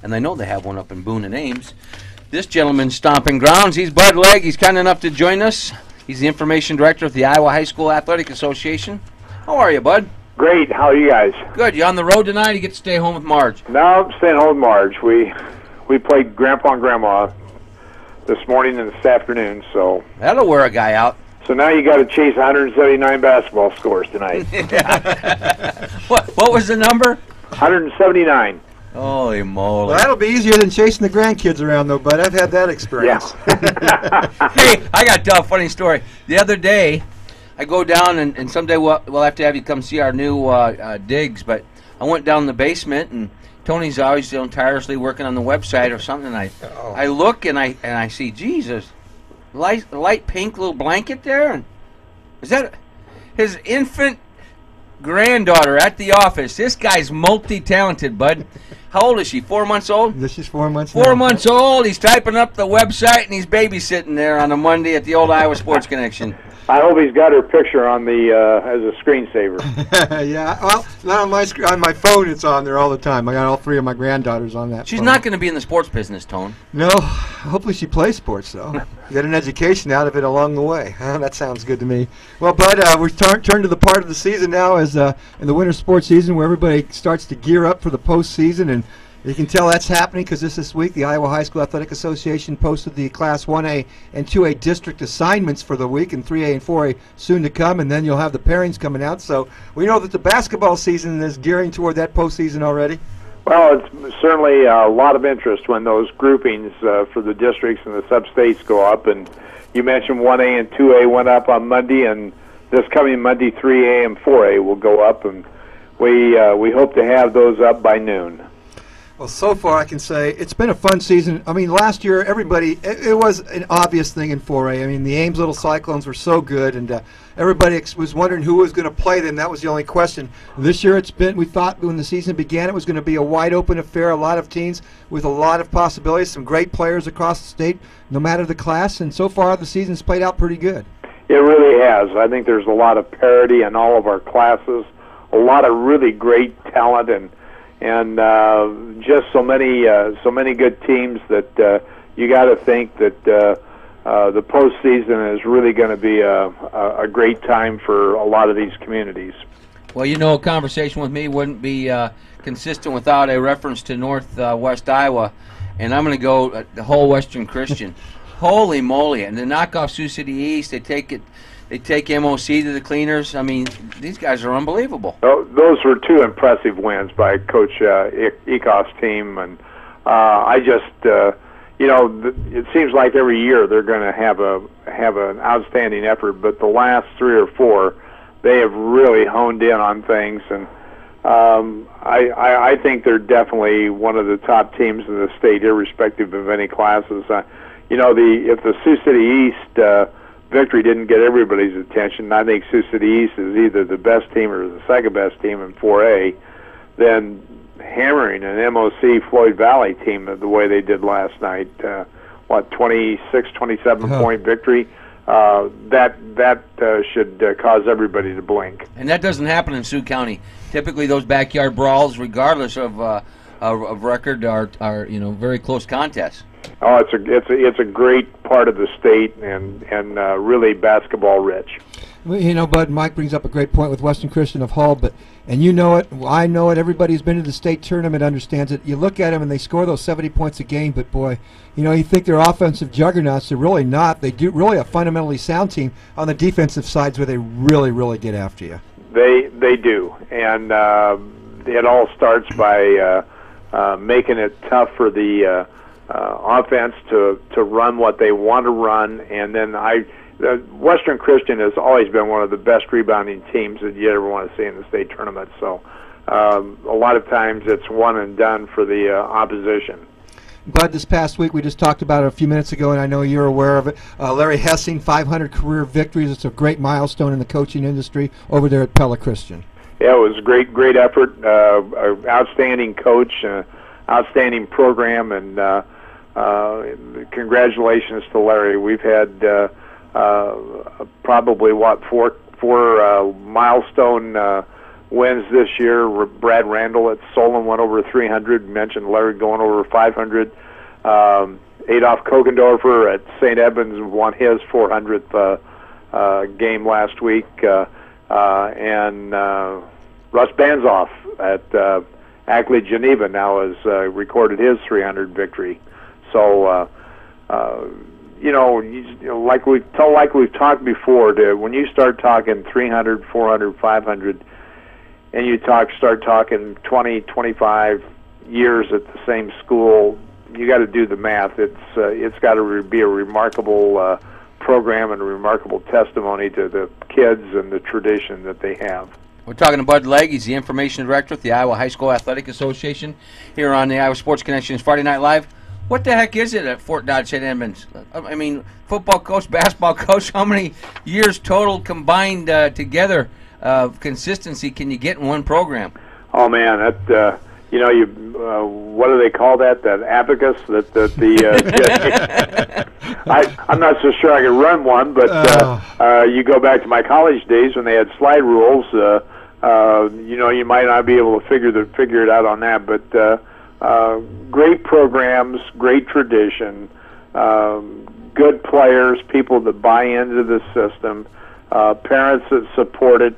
and I know they have one up in Boone and Ames. This gentleman's stomping grounds. He's Bud Legg. He's kind enough to join us. He's the information director of the Iowa High School Athletic Association. How are you, Bud? Great. How are you guys? Good. You on the road tonight? Or you get to stay home with Marge? No, I'm staying home with Marge. We played Grandpa and Grandma this morning and this afternoon, so That'll wear a guy out. so now you got to chase 179 basketball scores tonight. What was the number? 179. Holy moly. Well, that'll be easier than chasing the grandkids around, though, Bud. I've had that experience. Hey, I got to tell a funny story. The other day, I go down, and someday we'll have to have you come see our new digs, but I went down in the basement, and Tony's always tirelessly working on the website or something, and I look, and I see, Jesus, light pink little blanket there? And is that his infant granddaughter at the office? This guy's multi-talented, Bud. How old is she? 4 months old? This is 4 months. 4 months old. He's typing up the website, and he's babysitting there on a Monday at the old Iowa Sports Connection. I hope he's got her picture on the as a screensaver. Yeah, well, not on my on my phone. It's on there all the time. I got all three of my granddaughters on that. She's phone. not going to be in the sports business, Tone. No, hopefully she plays sports though. Get an education out of it along the way. That sounds good to me. Well, Bud, we turn to the part of the season now, as in the winter sports season, where everybody starts to gear up for the postseason, and you can tell that's happening because this week the Iowa High School Athletic Association posted the Class 1A and 2A district assignments for the week, and 3A and 4A soon to come, and then you'll have the pairings coming out. So we know that the basketball season is gearing toward that postseason already. Well, it's certainly a lot of interest when those groupings for the districts and the sub-states go up. And you mentioned 1A and 2A went up on Monday, and this coming Monday, 3A and 4A will go up, and we hope to have those up by noon. Well, so far I can say it's been a fun season. I mean, last year everybody, it was an obvious thing in 4A. I mean, the Ames Little Cyclones were so good, and everybody was wondering who was going to play them. That was the only question. This year we thought when the season began it was going to be a wide open affair, a lot of teams with a lot of possibilities, some great players across the state, no matter the class, and so far the season's played out pretty good. It really has. I think there's a lot of parity in all of our classes, a lot of really great talent, and just so many good teams that you got to think that the postseason is really going to be a great time for a lot of these communities. Well, you know, a conversation with me wouldn't be consistent without a reference to Northwest Iowa, and I'm going to go the whole Western Christian. Holy moly! And they knock off Sioux City East. They take MOC to the cleaners. I mean, these guys are unbelievable. Those were two impressive wins by Coach Ekoff's team, and I just, it seems like every year they're going to have an outstanding effort, but the last 3 or 4, they have really honed in on things, and I think they're definitely one of the top teams in the state, irrespective of any classes. If the Sioux City East victory didn't get everybody's attention, I think Sioux City East is either the best team or the second best team in 4A, then hammering an MOC Floyd Valley team the way they did last night, 26, 27-point victory, that should cause everybody to blink. And that doesn't happen in Sioux County. Typically those backyard brawls, regardless of record, are very close contests. Oh, it's a great part of the state, and really basketball rich. Well, you know, Bud, Mike brings up a great point with Western Christian of Hull, and you know it, I know it, everybody who's been to the state tournament understands it. You look at them and they score those 70 points a game, but boy, you think they're offensive juggernauts. They're really not. They do really a fundamentally sound team on the defensive sides where they really, really get after you. They do, and it all starts by making it tough for the offense to run what they want to run, and then Western Christian has always been one of the best rebounding teams that you ever want to see in the state tournament. So a lot of times it's one and done for the opposition. Bud, this past week we just talked about it a few minutes ago, and I know you're aware of it. Larry Hessing, 500 career victories. It's a great milestone in the coaching industry over there at Pella Christian. Yeah, it was a great effort. Outstanding coach, outstanding program, and congratulations to Larry. We've had probably four milestone wins this year. Brad Randall at Solon went over 300. Mentioned Larry going over 500. Adolf Kogendorfer at St. Edmunds won his 400th game last week. And Russ Banzoff at Ackley Geneva now has recorded his 300 victory. So, like we've talked before, when you start talking 300, 400, 500, and you start talking 20, 25 years at the same school, you got to do the math. It's got to be a remarkable program and a remarkable testimony to the kids and the tradition that they have. We're talking to Bud Legg. He's the information director at the Iowa High School Athletic Association here on the Iowa Sports Connections Friday Night Live. What the heck is it at Fort Dodge St. Edmunds? I mean, football coach, basketball coach, how many years total combined together of consistency can you get in one program? Oh, man, that what do they call that? That abacus? I'm not so sure I could run one, but you go back to my college days when they had slide rules. You might not be able to figure it out on that, but great programs, great tradition, good players, people that buy into the system, parents that support it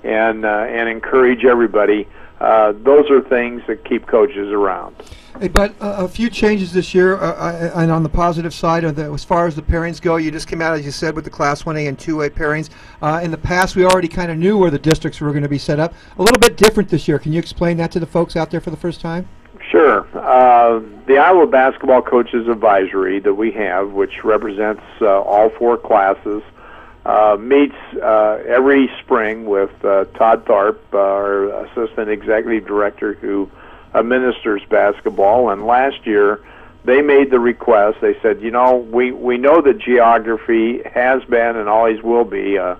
and encourage everybody. Those are things that keep coaches around. Hey, but a few changes this year, and on the positive side, as far as the pairings go, you just came out, as you said, with the Class 1A and 2A pairings. In the past, we already kind of knew where the districts were going to be set up. A little bit different this year. Can you explain that to the folks out there for the first time? Sure. The Iowa Basketball Coaches Advisory that we have, which represents all four classes, meets every spring with Todd Tharp, our Assistant Executive Director, who administers basketball. And last year, they made the request. They said, we know that geography has been and always will be a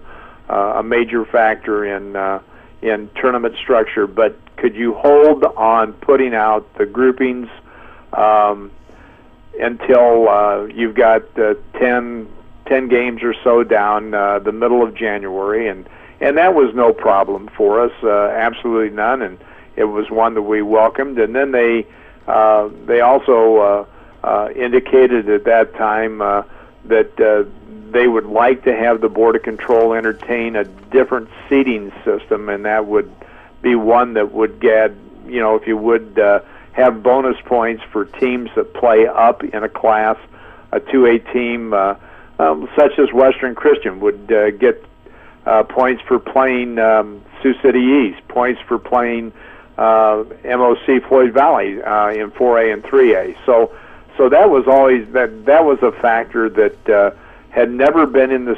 major factor in tournament structure, but could you hold on putting out the groupings until you've got 10 games or so down the middle of January, and that was no problem for us, absolutely none, and it was one that we welcomed. And then they also indicated at that time that they would like to have the Board of Control entertain a different seating system, and that would be one that would get, if you would have bonus points for teams that play up in a class. A 2A team such as Western Christian would get points for playing Sioux City East, points for playing MOC Floyd Valley in 4A and 3A. So that was always that was a factor that had never been in it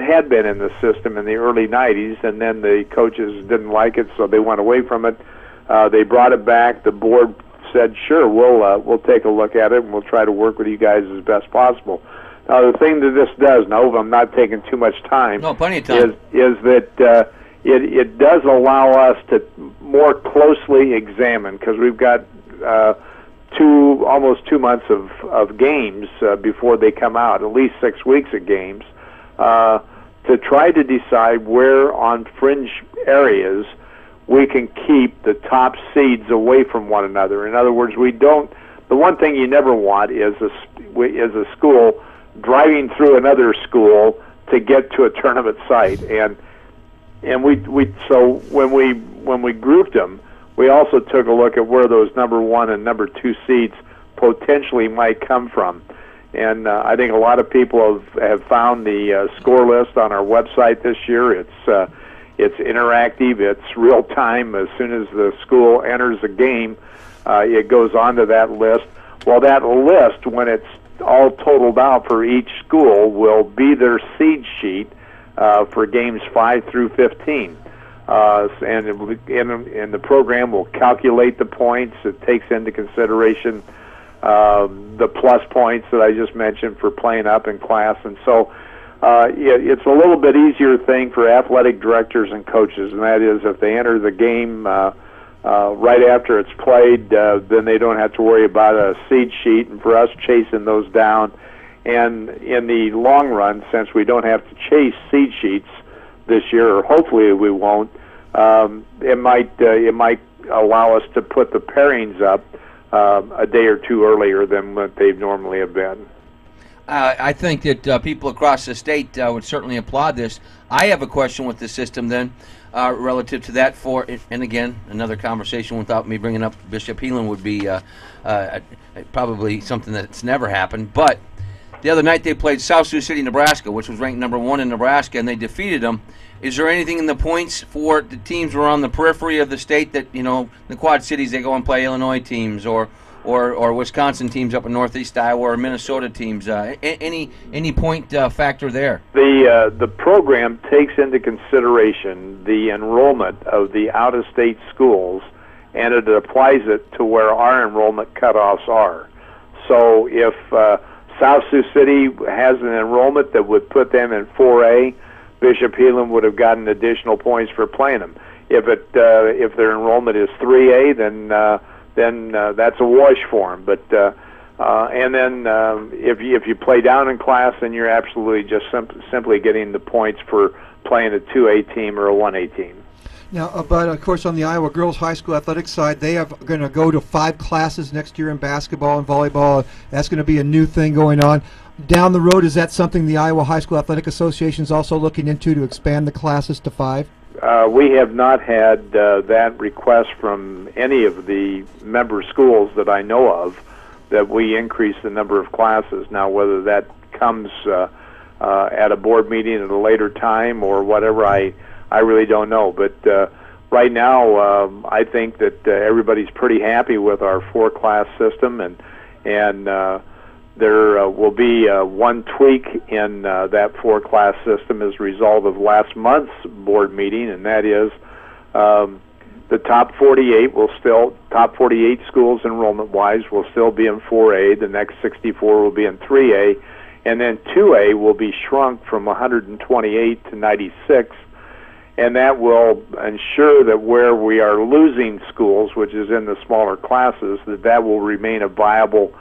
had been in the system in the early 90s, and then the coaches didn't like it, so they went away from it. They brought it back. The board said, sure, we'll take a look at it, and we'll try to work with you guys as best possible. Now, the thing that this does, Nova, I'm not taking too much time. No, plenty of time. Is that it does allow us to more closely examine, because we've got almost 2 months of games before they come out, at least 6 weeks of games, to try to decide where on fringe areas we can keep the top seeds away from one another. In other words, the one thing you never want is a school driving through another school to get to a tournament site. And so when we grouped them, we also took a look at where those number 1 and number 2 seeds potentially might come from. And I think a lot of people have found the score list on our website this year. It's interactive. It's real time. As soon as the school enters a game, it goes onto that list. Well, that list, when it's all totaled out for each school, will be their seed sheet for games 5 through 15. And the program will calculate the points. It takes into consideration the plus points that I just mentioned for playing up in class. And so it's a little bit easier thing for athletic directors and coaches, and that is if they enter the game right after it's played, then they don't have to worry about a seed sheet, and for us chasing those down. And in the long run, since we don't have to chase seed sheets this year, or hopefully we won't, it might allow us to put the pairings up a day or two earlier than what they normally have been. I think that people across the state would certainly applaud this. I have a question with the system then, relative to that. And again, another conversation without me bringing up Bishop Heelan would be probably something that's never happened. But the other night they played South Sioux City, Nebraska, which was ranked #1 in Nebraska, and they defeated them. Is there anything in the points for the teams who are on the periphery of the state that, the Quad Cities, they go and play Illinois teams or Wisconsin teams up in Northeast Iowa or Minnesota teams? Any point factor there? The program takes into consideration the enrollment of the out-of-state schools, and it applies it to where our enrollment cutoffs are. So if South Sioux City has an enrollment that would put them in 4A, Bishop Heelan would have gotten additional points for playing them. If their enrollment is 3A, then that's a wash for them. But and then if you play down in class, then you're absolutely just simply getting the points for playing a 2A team or a 1A team. Now, but of course, on the Iowa girls high school athletics side, they are going to go to 5 classes next year in basketball and volleyball. That's going to be a new thing going on. Down the road, is that something the Iowa High School Athletic Association is also looking into, to expand the classes to 5? We have not had that request from any of the member schools that I know of, that we increase the number of classes. Now, whether that comes at a board meeting at a later time or whatever, I really don't know. But right now, I think that everybody's pretty happy with our 4-class system, and there will be one tweak in that 4-class system as a result of last month's board meeting, and that is the top 48 schools enrollment-wise will still be in 4A. The next 64 will be in 3A, and then 2A will be shrunk from 128 to 96. And that will ensure that where we are losing schools, which is in the smaller classes, that will remain a viable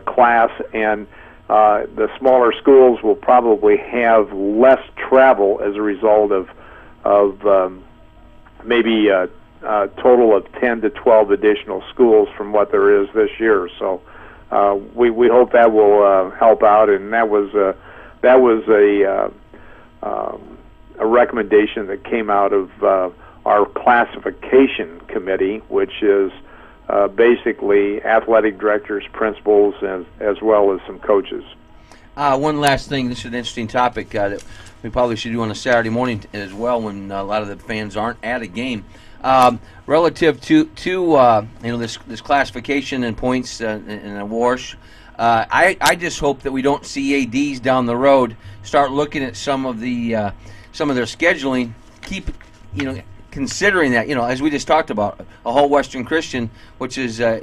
class, and the smaller schools will probably have less travel as a result of maybe a total of 10 to 12 additional schools from what there is this year. So we hope that will help out, and that was a recommendation that came out of our classification committee, which is basically athletic directors, principals, as well as some coaches. One last thing. This is an interesting topic that we probably should do on a Saturday morning as well, when a lot of the fans aren't at a game. Relative to this classification and points and awards, I just hope that we don't see ADs down the road start looking at some of their scheduling. Keep considering that, as we just talked about, a whole Western Christian, which is, a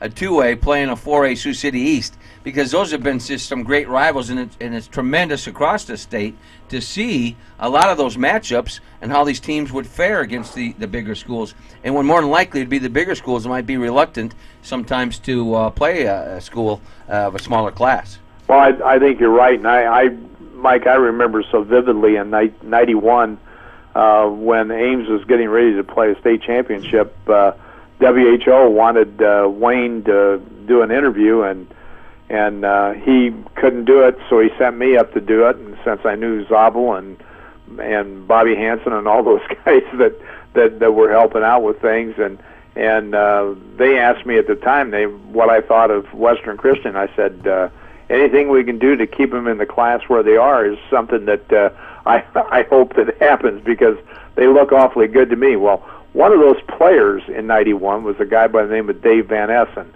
2A playing a 4A Sioux City East, because those have been just some great rivals, and it's tremendous across the state to see a lot of those matchups and how these teams would fare against the bigger schools. And when more than likely it'd be the bigger schools that might be reluctant sometimes to play a school of a smaller class. Well, I think you're right, and Mike, I remember so vividly in 91, when Ames was getting ready to play a state championship, WHO wanted Wayne to do an interview, and he couldn't do it, so he sent me up to do it. And since I knew Zabel and Bobby Hansen and all those guys that were helping out with things, and they asked me at the time what I thought of Western Christian. I said, anything we can do to keep them in the class where they are is something that I hope that happens, because they look awfully good to me. Well, one of those players in 91 was a guy by the name of Dave Van Essen.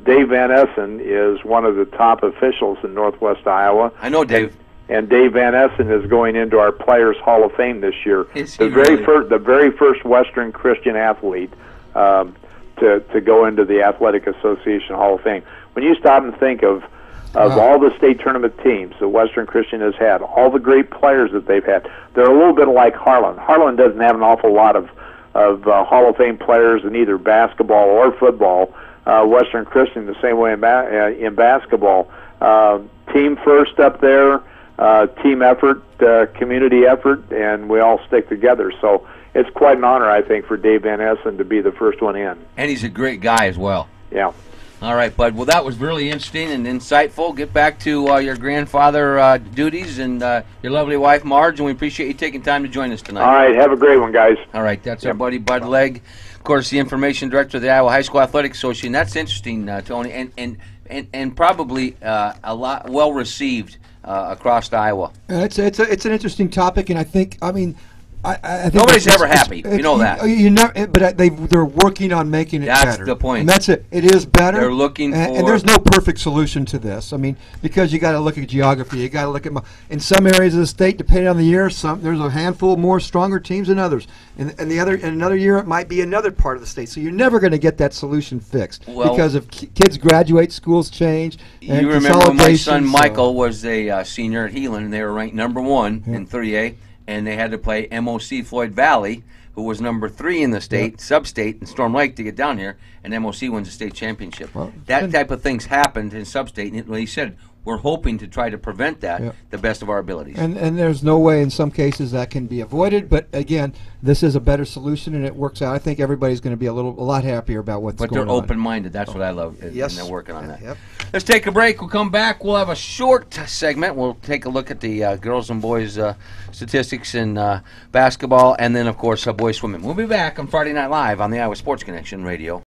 Dave Van Essen is one of the top officials in Northwest Iowa. I know Dave. And Dave Van Essen is going into our Players Hall of Fame this year. The very first Western Christian athlete to go into the Athletic Association Hall of Fame. When you stop and think of all the state tournament teams that Western Christian has had, all the great players that they've had, they're a little bit like Harlan. Harlan doesn't have an awful lot of Hall of Fame players in either basketball or football. Western Christian the same way in basketball. Team first up there, team effort, community effort, and we all stick together. So it's quite an honor, I think, for Dave Van Essen to be the first one in. And he's a great guy as well. Yeah. All right, bud. Well, that was really interesting and insightful. Get back to your grandfather duties and your lovely wife, Marge, and we appreciate you taking time to join us tonight. All right, have a great one, guys. All right, that's our buddy Bud Legg, of course, the information director of the Iowa High School Athletic Association. That's interesting, Tony, and probably a lot well received across Iowa. It's an interesting topic, and I think I think nobody's ever happy. You know that. But they're working on making it better. That's the point. And that's it. It is better. They're looking and there's no perfect solution to this. I mean, because you got to look at geography. You got to look at in some areas of the state, depending on the year, there's a handful more stronger teams than others. And another year it might be another part of the state. So you're never going to get that solution fixed because if kids graduate, schools change. And you remember when my son Michael was a senior at Heelan, and they were ranked number 1 in 3A. And they had to play MOC Floyd Valley, who was number 3 in the state, sub-state, in Storm Lake to get down here, and MOC wins the state championship. Well, that type of things happened in sub-state, and he said, we're hoping to try to prevent that the best of our abilities. And there's no way in some cases that can be avoided, but again, this is a better solution and it works out. I think everybody's going to be a lot happier about what's going on. But they're open-minded. That's what I love. Yes. And they're working on that. Yep. Let's take a break. We'll come back. We'll have a short segment. We'll take a look at the girls and boys statistics in basketball, and then, of course, boys swimming. We'll be back on Friday Night Live on the Iowa Sports Connection Radio.